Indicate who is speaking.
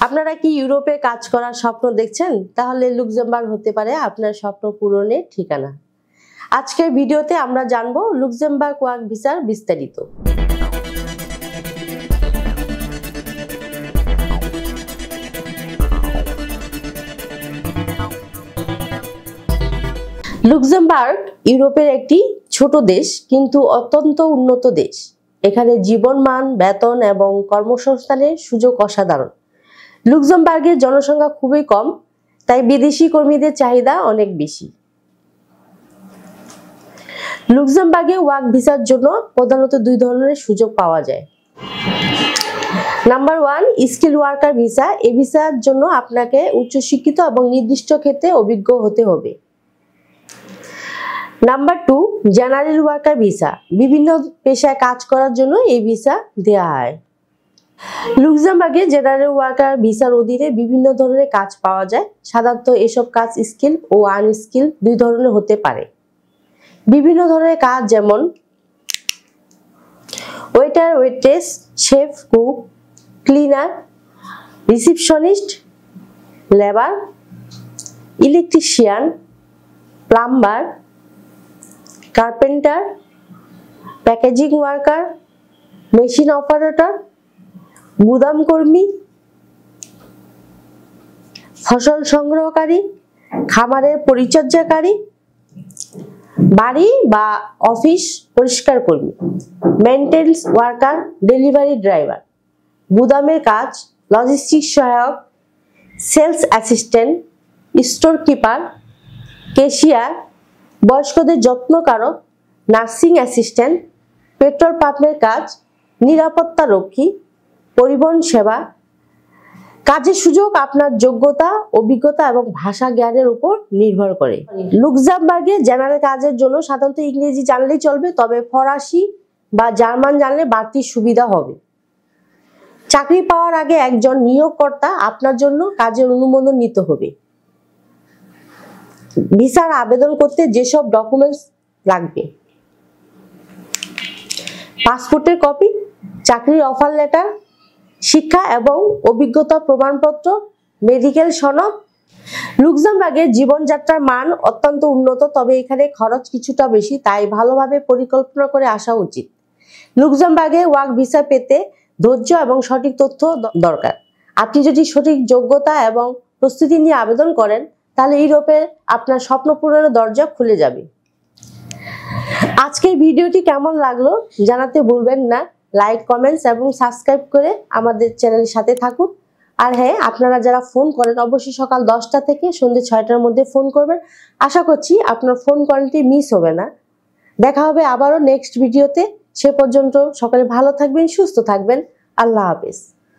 Speaker 1: আপনারা কি ইউরোপে কাজ করার স্বপ্ন দেখছেন? তাহলে লুক্সেমবার্গ হতে পারে আপনার স্বপ্ন পূরণের ঠিকানা। আজকের ভিডিওতে আমরা জানবো লুক্সেমবার্গ ওয়ার্ক ভিসার বিস্তারিত। লুক্সেমবার্গ ইউরোপের একটি ছোট দেশ, কিন্তু অত্যন্ত উন্নত দেশ। এখানে জীবনমান, বেতন এবং কর্মসংস্থানের সুযোগ অসাধারণ। লুক্সেমবার্গের জনসংখ্যা খুবই কম, তাই বিদেশি কর্মীদের চাহিদা অনেক বেশি। লুক্সেমবার্গে ওয়ার্ক ভিসার জন্য প্রধানত দুই ধরনের সুযোগ পাওয়া যায়। Number 1, skill worker visa. এই ভিসার জন্য আপনাকে উচ্চশিক্ষিত এবং নির্দিষ্ট ক্ষেত্রে অভিজ্ঞ হতে হবে। Number 2, general worker visa. বিভিন্ন পেশায় কাজ করার জন্য এই ভিসা দেওয়া হয়। লুক্সেমবার্গে জেনারেল ওয়ার্কার ভিসার অধীনে বিভিন্ন ধরনের কাজ পাওয়া যায়। সাধারণত এসব কাজ স্কিল ও আনস্কিল দুই ধরনের হতে পারে। বিভিন্ন ধরনের কাজ যেমন waiter, waitress, chef, cook, cleaner, receptionist, labour, electrician, plumber, carpenter, packaging worker, machine operator, গুদাম কর্মী, ফসল সংগ্রহকারী, খামারের পরিচর্যাকারী, বাড়ি বা অফিস পরিষ্কার কর্মী, মেইনটেন্যান্স ওয়ার্কার, ডেলিভারি ড্রাইভার, গুদামের কাজ, লজিস্টিক সহায়ক, sales assistant, store keeper, cashier, বয়স্কদের যত্নকারক, নার্সিং অ্যাসিস্ট্যান্ট, পেট্রোল পাম্পের কাজ, নিরাপত্তা রক্ষী, পরিবহন সেবা। কাজের সুযোগ আপনার যোগ্যতা, অভিজ্ঞতা এবং ভাষা জ্ঞানের উপর নির্ভর করে। লুক্সেমবার্গে জেনারেল কাজের জন্য সাধারণত ইংরেজি জানলেই চলবে, তবে ফরাসি বা জার্মান জানলে বাড়তি সুবিধা হবে। চাকরি পাওয়ার আগে একজন নিয়োগকর্তা আপনার জন্য কাজের অনুমোদন নিতে হবে। ভিসার আবেদন করতে যেসব ডকুমেন্টস লাগবে: পাসপোর্টের কপি, চাকরির অফার লেটার, শিক্ষা এবং অভিজ্ঞতা প্রমাণপত্র, মেডিকেল সনদ। লুক্সেমবার্গের জীবনযাত্রার মান অত্যন্ত উন্নত, তবে এখানে খরচ কিছুটা বেশি, তাই ভালোভাবে পরিকল্পনা করে আসা উচিত। লুক্সেমবার্গে ওয়ার্ক ভিসা পেতে ধৈর্য এবং সঠিক তথ্য দরকার। আপনি যদি সঠিক যোগ্যতা এবং প্রস্তুতি নিয়ে আবেদন করেন, তাহলে ইউরোপে আপনার স্বপ্ন পূরণের দরজা খুলে যাবে। আজকের ভিডিওটি কেমন লাগলো জানাতে ভুলবেন না। লাইক, কমেন্টস এবং সাবস্ক্রাইব করে আমাদের চ্যানেলের সাথে থাকুন। আর হ্যাঁ, আপনারা যারা ফোন করেন অবশ্যই সকাল 10টা থেকে সন্ধ্যে 6টার মধ্যে ফোন করবেন। আশা করছি আপনার ফোন কলটি মিস হবে না। দেখা হবে আবারও নেক্সট ভিডিওতে। সে পর্যন্ত সকলে ভালো থাকবেন, সুস্থ থাকবেন। আল্লাহ হাফেজ।